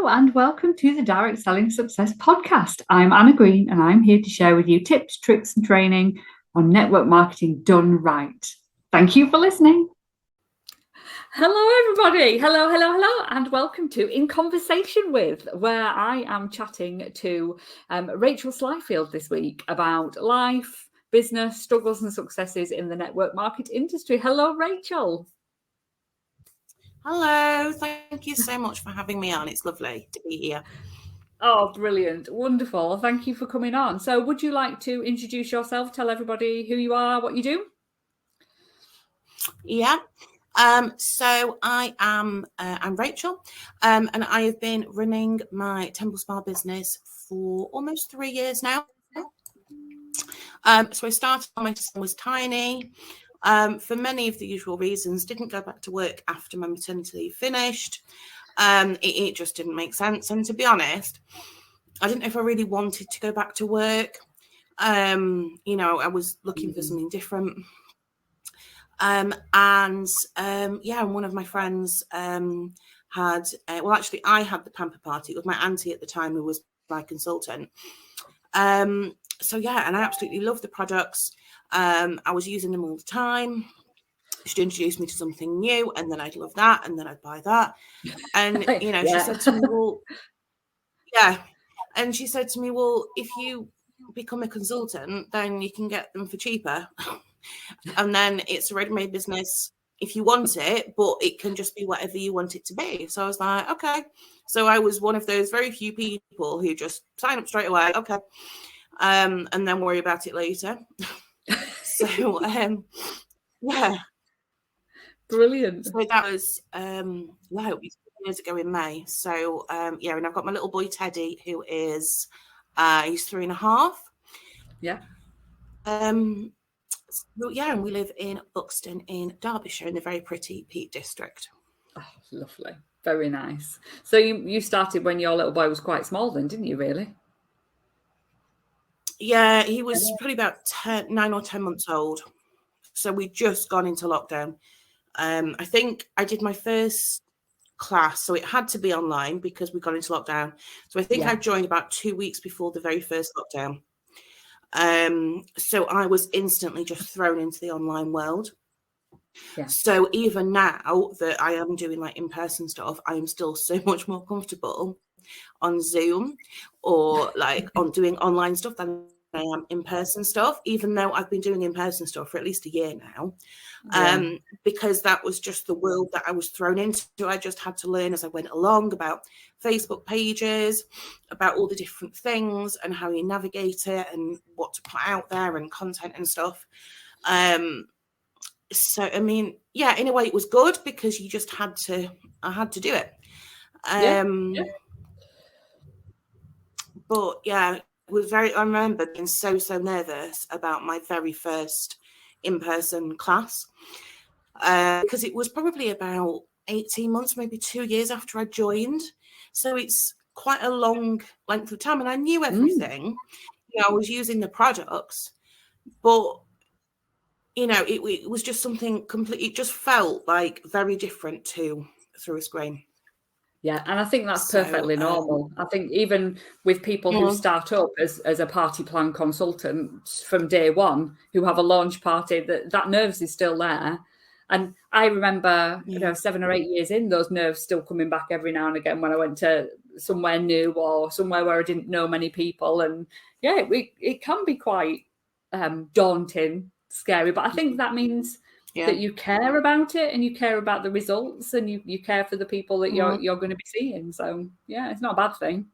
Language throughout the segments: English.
Hello and welcome to the Direct Selling Success Podcast. I'm Anna Green and I'm here to share with you tips, tricks and training on network marketing done right. Thank you for listening. Hello everybody, hello and welcome to In Conversation With, where I am chatting to Rachel Slyfield this week about life, business, struggles and successes in the network market industry. Hello Rachel. Hello, thank you so much for having me on. It's lovely to be here. Oh, brilliant. Wonderful. Thank you for coming on. So would you like to introduce yourself, tell everybody who you are, what you do? Yeah. So I'm Rachel, and I have been running my Temple Spa business for almost 3 years now. So I started when my son was tiny. For many of the usual reasons, didn't go back to work after my maternity leave finished. It just didn't make sense. And to be honest, I didn't know if I really wanted to go back to work. I was looking for something different. And one of my friends I had the pamper party. It was my auntie at the time who was my consultant. And I absolutely love the products. I was using them all the time. She'd introduce me to something new and then I'd love that and then I'd buy that. And, she said to me, well, yeah. And she said to me, well, if you become a consultant, then you can get them for cheaper. And then it's a ready-made business if you want it, but it can just be whatever you want it to be. So I was like, okay. So I was one of those very few people who just sign up straight away. Okay. And then worry about it later. So, yeah. Brilliant. So that was, it was years ago in May. So, and I've got my little boy, Teddy, who is, he's 3.5. Yeah. And we live in Buxton in Derbyshire in the very pretty Peak District. Oh, lovely. Very nice. So you started when your little boy was quite small then, didn't you, really? Yeah, he was probably about 9 or 10 months old. So we'd just gone into lockdown. I think I did my first class, so it had to be online because we got into lockdown. So I think I joined about 2 weeks before the very first lockdown. So I was instantly just thrown into the online world. Yeah. So even now that I am doing like in-person stuff, I am still so much more comfortable on Zoom or like on doing online stuff than I am in-person stuff, even though I've been doing in-person stuff for at least a year now. Because that was just the world that I was thrown into. I just had to learn as I went along about Facebook pages, about all the different things and how you navigate it and what to put out there and content and stuff. So, I mean, yeah, in a way it was good because you just I had to do it. But yeah, I remember being so nervous about my very first in-person class because it was probably about 18 months, maybe 2 years after I joined. So it's quite a long length of time and I knew everything. I was using the products, but it was just something completely, it just felt like very different through a screen. Yeah, and I think that's perfectly normal. I think even with people who start up as a party plan consultant from day one, who have a launch party, that nerves is still there. And I remember, 7 or 8 years in, those nerves still coming back every now and again when I went to somewhere new or somewhere where I didn't know many people. And yeah, it can be quite daunting, scary. But I think that means that you care about it and you care about the results and you care for the people that you're going to be seeing. So yeah, it's not a bad thing.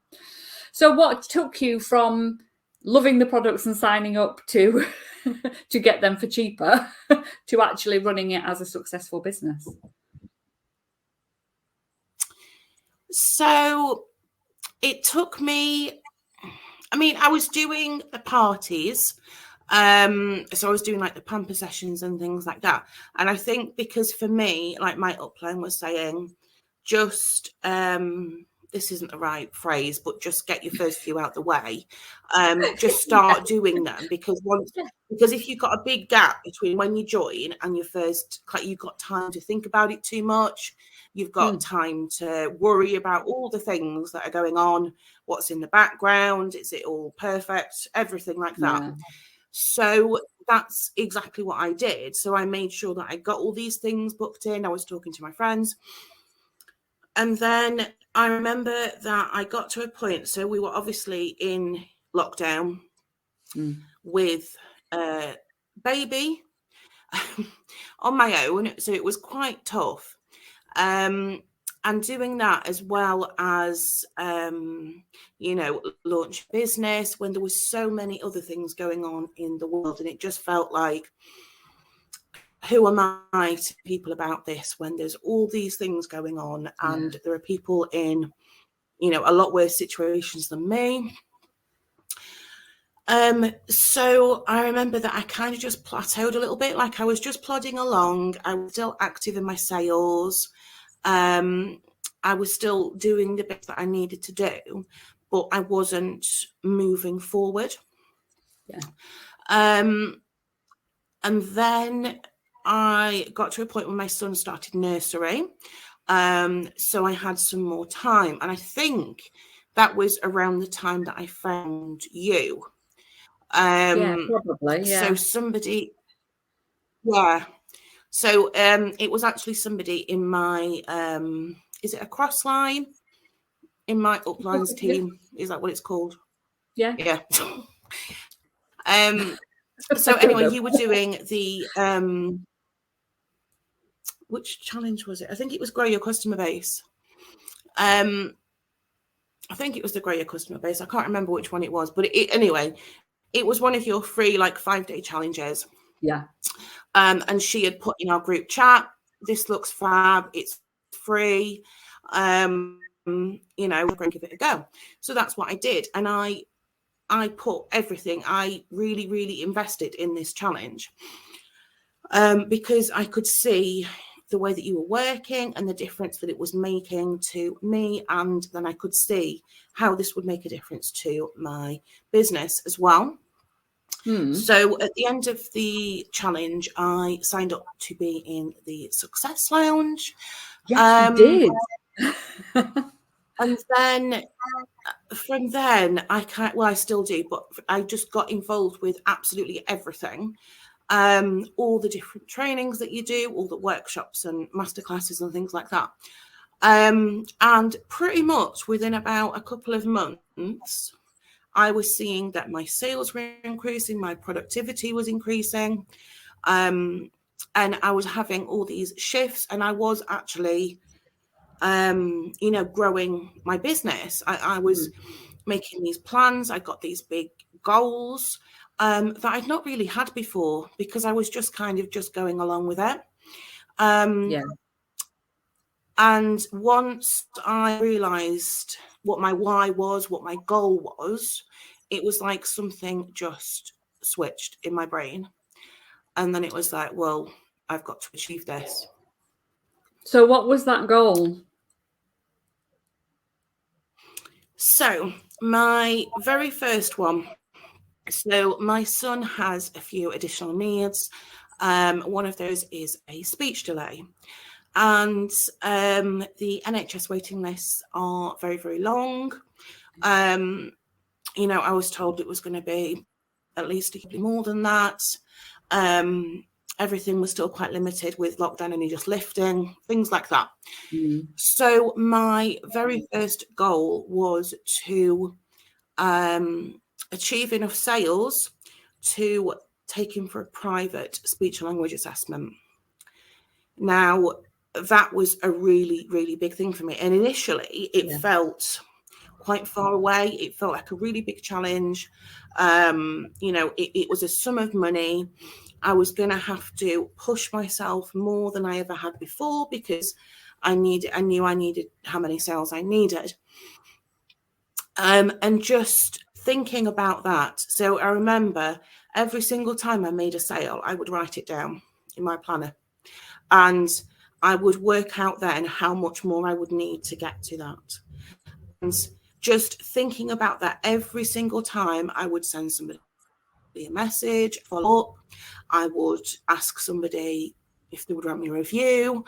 So what took you from loving the products and signing up to get them for cheaper to actually running it as a successful business? So it took me, I was doing the parties. So I was doing like the pamper sessions and things like that. And I think because for me, like my upline was saying, just, this isn't the right phrase, but just get your first few out the way. Just start doing them, because if you've got a big gap between when you join and your first, you've got time to think about it too much. You've got time to worry about all the things that are going on, what's in the background, is it all perfect, everything like that. Yeah. So that's exactly what I did. So I made sure that I got all these things booked in. I was talking to my friends. And then I remember that I got to a point, so we were obviously in lockdown with baby on my own. So it was quite tough. And doing that, as well as, launch business, when there was so many other things going on in the world. And it just felt like, who am I to people about this when there's all these things going on, and there are people in, a lot worse situations than me. So I remember that I kind of just plateaued a little bit. Like, I was just plodding along. I was still active in my sales. I was still doing the bits that I needed to do, but I wasn't moving forward. Yeah. And then I got to a point where my son started nursery. So I had some more time. And I think that was around the time that I found you. Yeah, probably. Yeah. So somebody, yeah. So it was actually somebody in my, is it a cross line? In my uplines team. Is that what it's called? Yeah. Yeah. So anyway, you were doing the, which challenge was it? I think it was Grow Your Customer Base. I think it was the Grow Your Customer Base. I can't remember which one it was, but anyway, it was one of your free 5-day challenges. Yeah. And she had put in our group chat, this looks fab, it's free, we're going to give it a go. So that's what I did. And I put everything, I really, really invested in this challenge, because I could see the way that you were working and the difference that it was making to me. And then I could see how this would make a difference to my business as well. So at the end of the challenge, I signed up to be in the Success Lounge. Yes, you did. And then from then, I still do, but I just got involved with absolutely everything. All the different trainings that you do, all the workshops and masterclasses and things like that. And pretty much within about a couple of months, I was seeing that my sales were increasing, my productivity was increasing, and I was having all these shifts, and I was actually, growing my business. I was making these plans. I got these big goals that I'd not really had before, because I was just kind of just going along with it. And once I realized what my why was, what my goal was, it was like something just switched in my brain. And then it was like, well, I've got to achieve this. So what was that goal? So my very first one. So my son has a few additional needs. One of those is a speech delay. And the NHS waiting lists are very, very long. I was told it was going to be at least more than that. Everything was still quite limited with lockdown only just lifting, things like that. So my very first goal was to achieve enough sales to take him for a private speech and language assessment. Now, that was a really, really big thing for me. And initially, it felt quite far away. It felt like a really big challenge. It was a sum of money. I was going to have to push myself more than I ever had before, because I knew I needed how many sales I needed. And just thinking about that. So I remember every single time I made a sale, I would write it down in my planner. And I would work out then how much more I would need to get to that. just thinking about that every single time I would send somebody a message, follow up, I would ask somebody if they would write me a review.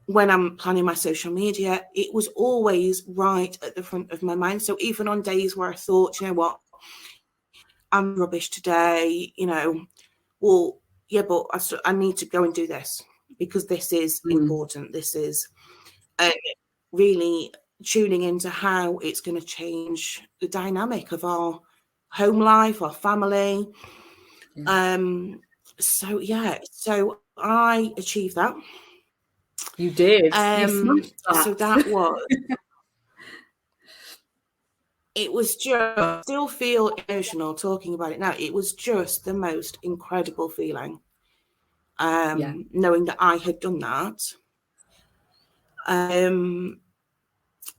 When I'm planning my social media, it was always right at the front of my mind. So even on days where I thought, you know what, I'm rubbish today, you know, well, yeah, but I need to go and do this because this is important. This is really tuning into how it's going to change the dynamic of our home life, our family. So I achieved that. You did. You smashed that. So that was it was just, I still feel emotional talking about it now. It was just the most incredible feeling. Knowing that I had done that.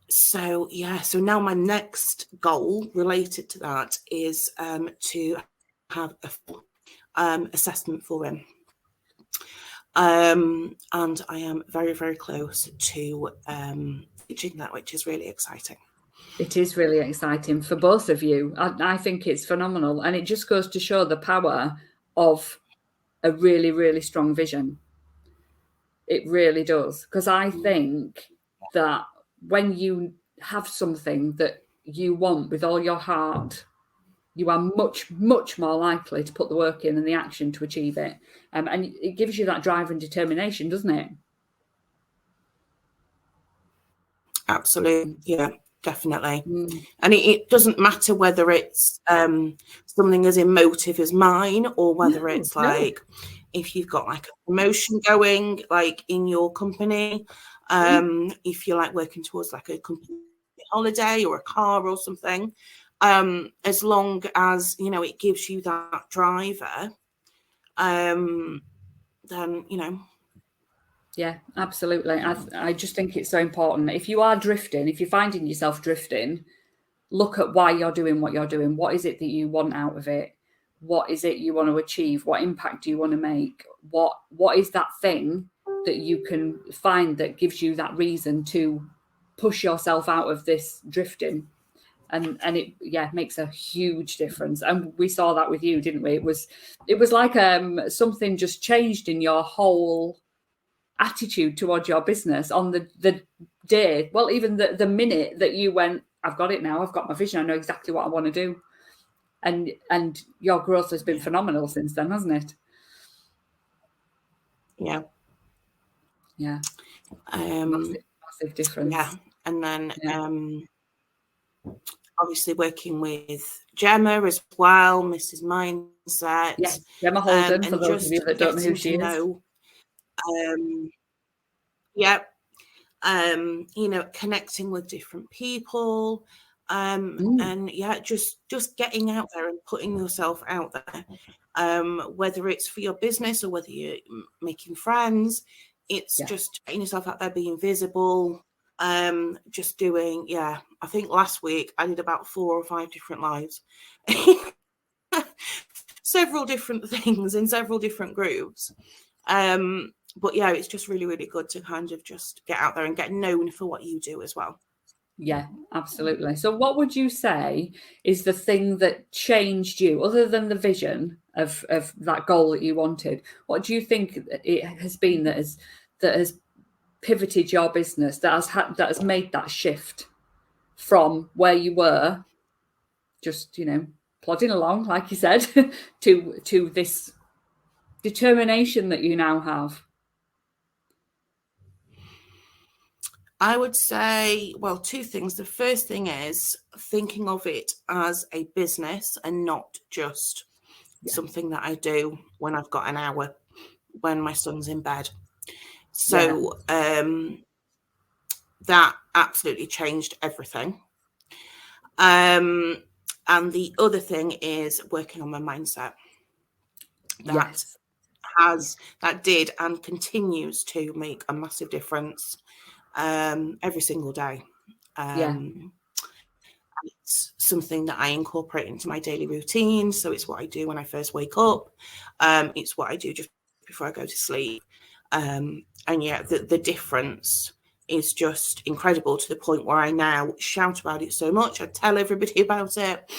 So now my next goal related to that is to have a full assessment for him. And I am very, very close to reaching that, which is really exciting. It is really exciting for both of you. I think it's phenomenal. And it just goes to show the power of a really, really strong vision. It really does. Because I think that when you have something that you want with all your heart, you are much, much more likely to put the work in and the action to achieve it. And it gives you that drive and determination, doesn't it? Absolutely. Yeah, definitely. And it doesn't matter whether it's something as emotive as mine or whether it's like if you've got like a promotion going like in your company, if you're like working towards like a company holiday or a car or something, as long as, you know, it gives you that driver, then, you know. Yeah, absolutely. I just think it's so important. If you are drifting, if you're finding yourself drifting, look at why you're doing what you're doing. What is it that you want out of it? What is it you want to achieve? What impact do you want to make? What is that thing that you can find that gives you that reason to push yourself out of this drifting? And it makes a huge difference. And we saw that with you, didn't we? It was like something just changed in your whole attitude towards your business on the day, well, even the minute that you went, I've got it now, I've got my vision, I know exactly what I want to do. And your growth has been phenomenal since then, hasn't it? Yeah. Massive difference. Yeah. And then obviously working with Gemma as well, Mrs. Mindset. Yes, Gemma Holden, for those of you that don't know who she is. You know, connecting with different people, and just getting out there and putting yourself out there, whether it's for your business or whether you're making friends, it's just getting yourself out there, being visible, just doing, I think last week I did about 4 or 5 different lives, several different things in several different groups. But yeah, it's just really, really good to kind of just get out there and get known for what you do as well. Yeah, absolutely. So what would you say is the thing that changed you, other than the vision of that goal that you wanted? What do you think it has been that has pivoted your business, that has made that shift from where you were just, you know, plodding along, like you said, to this determination that you now have? I would say, well, 2 things. The first thing is thinking of it as a business and not just something that I do when I've got an hour when my son's in bed. So that absolutely changed everything. And the other thing is working on my mindset. That did and continues to make a massive difference every single day. It's something that I incorporate into my daily routine. So it's what I do when I first wake up. It's what I do just before I go to sleep. And the difference is just incredible, to the point where I now shout about it so much. I tell everybody about it.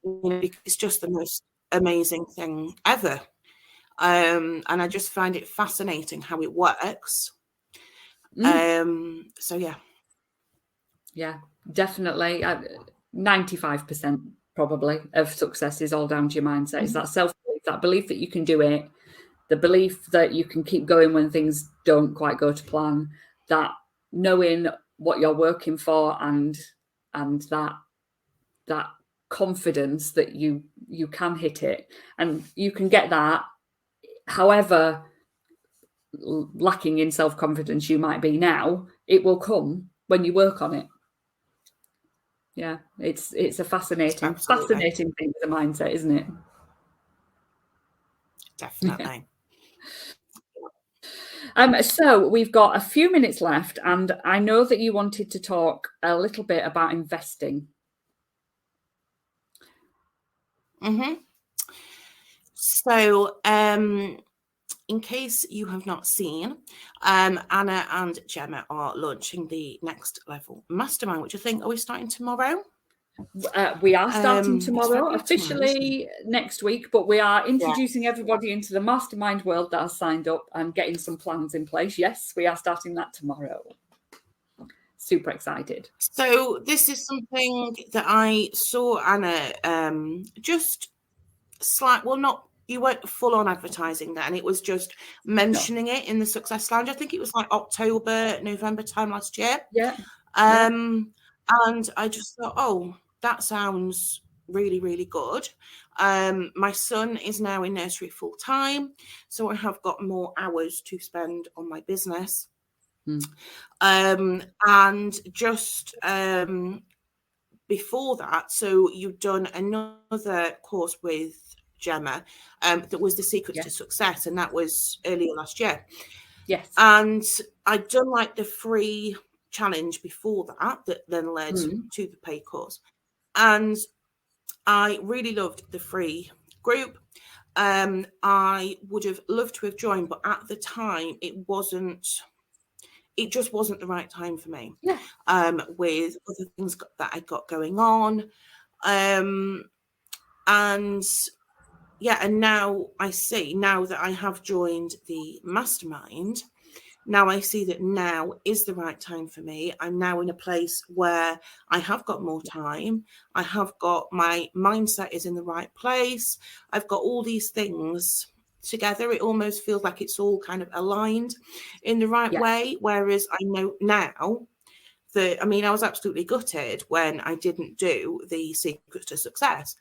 It's just the most amazing thing ever. And I just find it fascinating how it works. So yeah, definitely. 95% probably of success is all down to your mindset. Is that self-belief, that belief that you can do it, the belief that you can keep going when things don't quite go to plan, that knowing what you're working for, and that confidence that you can hit it, and you can get that however lacking in self-confidence you might be now. It will come when you work on it. Yeah, it's a fascinating thing as a mindset, isn't it? Definitely. So we've got a few minutes left, and I know that you wanted to talk a little bit about investing. So, in case you have not seen, Anna and Gemma are launching the Next Level Mastermind, which I think, are we starting tomorrow? We are starting tomorrow, officially next week, but we are introducing everybody into the mastermind world that has signed up and getting some plans in place. Yes, we are starting that tomorrow. Super excited. So this is something that I saw Anna just you weren't full on advertising that, and it was just mentioning it in the Success Lounge. I think it was like October, November time last year. And I just thought, oh, that sounds really, really good. My son is now in nursery full time, so I have got more hours to spend on my business. And just before that, so you've done another course with Gemma that was the Secrets to Success, and that was earlier last year. Yes. And I'd done like the free challenge before that then led to the paid course, and I really loved the free group. I would have loved to have joined, but at the time it just wasn't the right time for me. With other things that I got going on. And now I see, now that I have joined the mastermind, now I see that now is the right time for me. I'm now in a place where I have got more time. I have got, my mindset is in the right place. I've got all these things together. It almost feels like it's all kind of aligned in the right way. Whereas I know now that, I mean, I was absolutely gutted when I didn't do the Secrets to Success.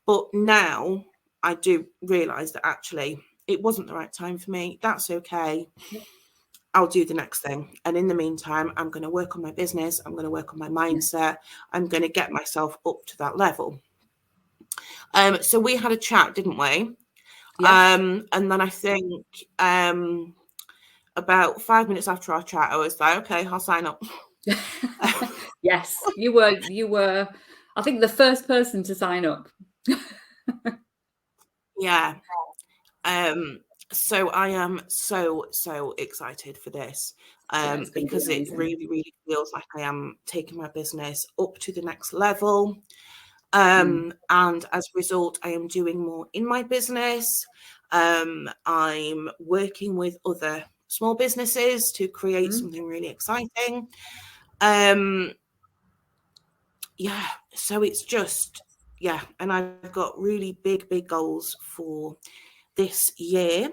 But now I do realise that actually it wasn't the right time for me. That's okay. I'll do the next thing. And in the meantime, I'm going to work on my business. I'm going to work on my mindset. I'm going to get myself up to that level. So we had a chat, didn't we? And then I think about 5 minutes after our chat, I was like, okay, I'll sign up. Yes, you were, I think, the first person to sign up. So I am so excited for this because it really, really feels like I am taking my business up to the next level. And as a result, I am doing more in my business. I'm working with other small businesses to create something really exciting. So it's just, and I've got really big goals for this year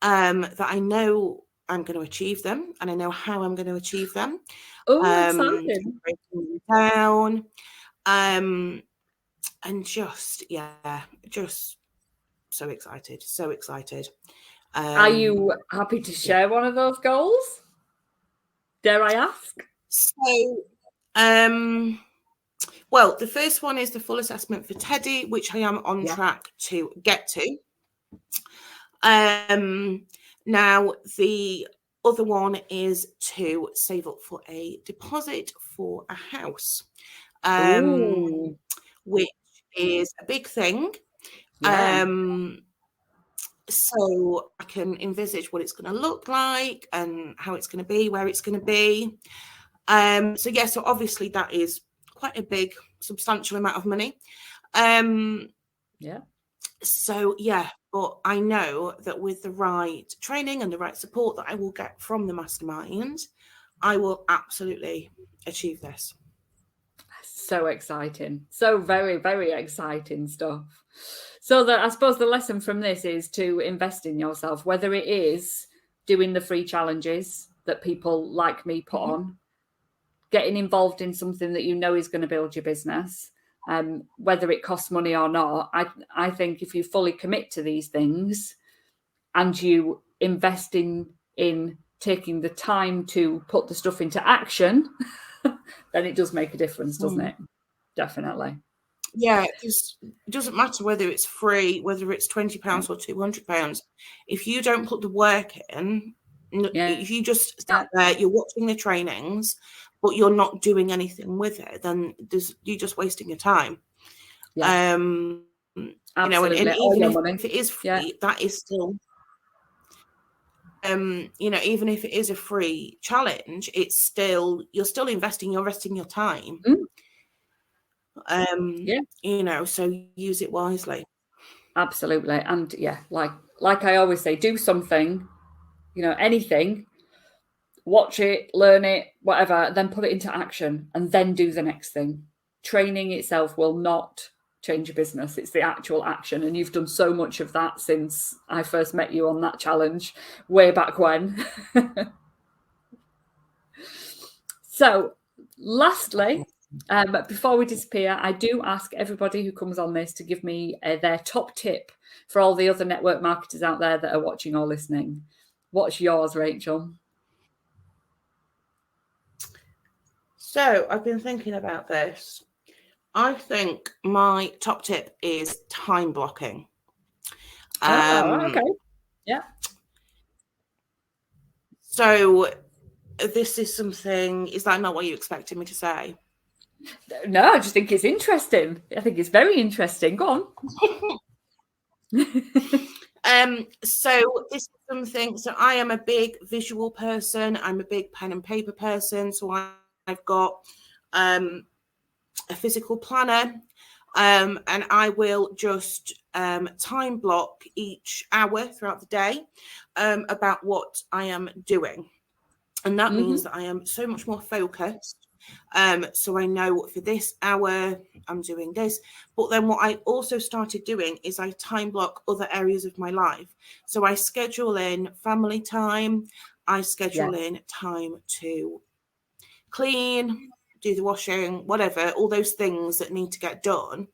that I know I'm going to achieve them, and I know how I'm going to achieve them. Exciting. Breaking them down, and just so excited. Are you happy to share one of those goals? Dare I ask? So, well, the first one is the full assessment for Teddy, which I am on track to get to. Now, the other one is to save up for a deposit for a house, which is a big thing. so I can envisage what it's going to look like and how it's going to be, where it's going to be. So obviously that is quite a big, substantial amount of money. But I know that with the right training and the right support that I will get from the mastermind, I will absolutely achieve this. So exciting. So very, very exciting stuff. So I suppose the lesson from this is to invest in yourself, whether it is doing the free challenges that people like me put on, getting involved in something that you know is going to build your business, whether it costs money or not. I think if you fully commit to these things and you invest in taking the time to put the stuff into action, then it does make a difference, doesn't it? Definitely. Yeah, because it doesn't matter whether it's free, whether it's £20 or £200. If you don't put the work in, if you just sat there, you're watching the trainings, but you're not doing anything with it, then you're just wasting your time. Yeah. Absolutely. And even if it is free, that is still, even if it is a free challenge, it's still, you're still investing your time. So use it wisely. Absolutely. And like I always say, do something, anything, watch it, learn it, whatever, then put it into action and then do the next thing. Training itself will not change your business. It's the actual action. And you've done so much of that since I first met you on that challenge way back when. So lastly, before we disappear, I do ask everybody who comes on this to give me their top tip for all the other network marketers out there that are watching or listening. What's yours, Rachel? So I've been thinking about this. I think my top tip is time blocking. Okay. Yeah. So this is something, is that not what you expected me to say? No, I just think it's interesting. I think it's very interesting. Go on. So this is something, so I am a big visual person. I'm a big pen and paper person. So I've got a physical planner, and I will just time block each hour throughout the day about what I am doing. And that means that I am so much more focused. So I know for this hour, I'm doing this. But then what I also started doing is I time block other areas of my life. So I schedule in family time. I schedule in time to clean, do the washing, whatever, all those things that need to get done.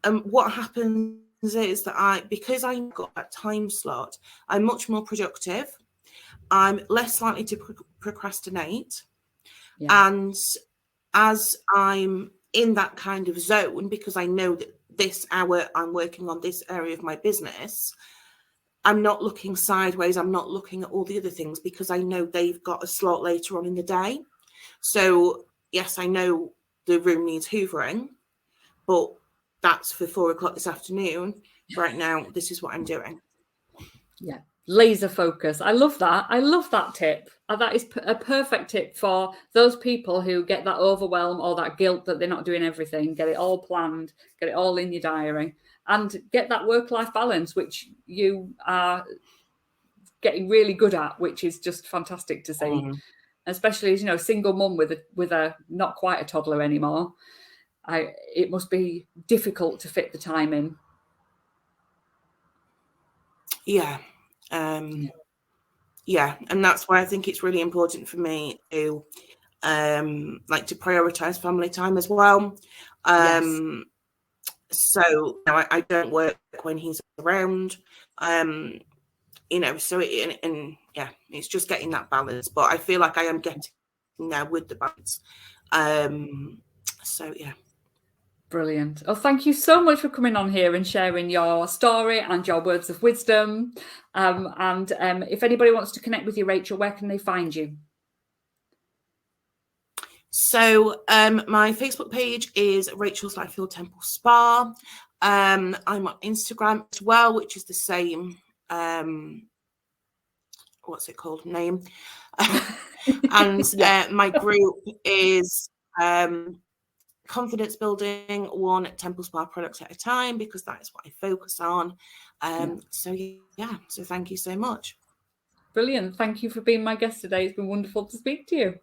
And what happens is that because I got that time slot, I'm much more productive. I'm less likely to procrastinate. Yeah. And as I'm in that kind of zone, because I know that this hour I'm working on this area of my business, I'm not looking sideways. I'm not looking at all the other things because I know they've got a slot later on in the day. So yes, I know the room needs hoovering, but that's for 4 o'clock this afternoon. Right now, this is what I'm doing. Yeah. Laser focus. I love that. I love that tip. That is a perfect tip for those people who get that overwhelm or that guilt that they're not doing everything. Get it all planned, get it all in your diary, and get that work-life balance, which you are getting really good at, which is just fantastic to see. Especially as single mum with a not quite a toddler anymore. It must be difficult to fit the time in. Yeah. And that's why I think it's really important for me to to prioritize family time as well. So I don't work when he's around, so it's just getting that balance, but I feel like I am getting now with the balance. Brilliant. Oh, thank you so much for coming on here and sharing your story and your words of wisdom. And if anybody wants to connect with you, Rachel, where can they find you? So my Facebook page is Rachel Slyfield Temple Spa. I'm on Instagram as well, which is the same. What's it called? Name. And my group is confidence building, one Temple Spa products at a time, because that is what I focus on. So thank you so much. Brilliant. Thank you for being my guest today. It's been wonderful to speak to you.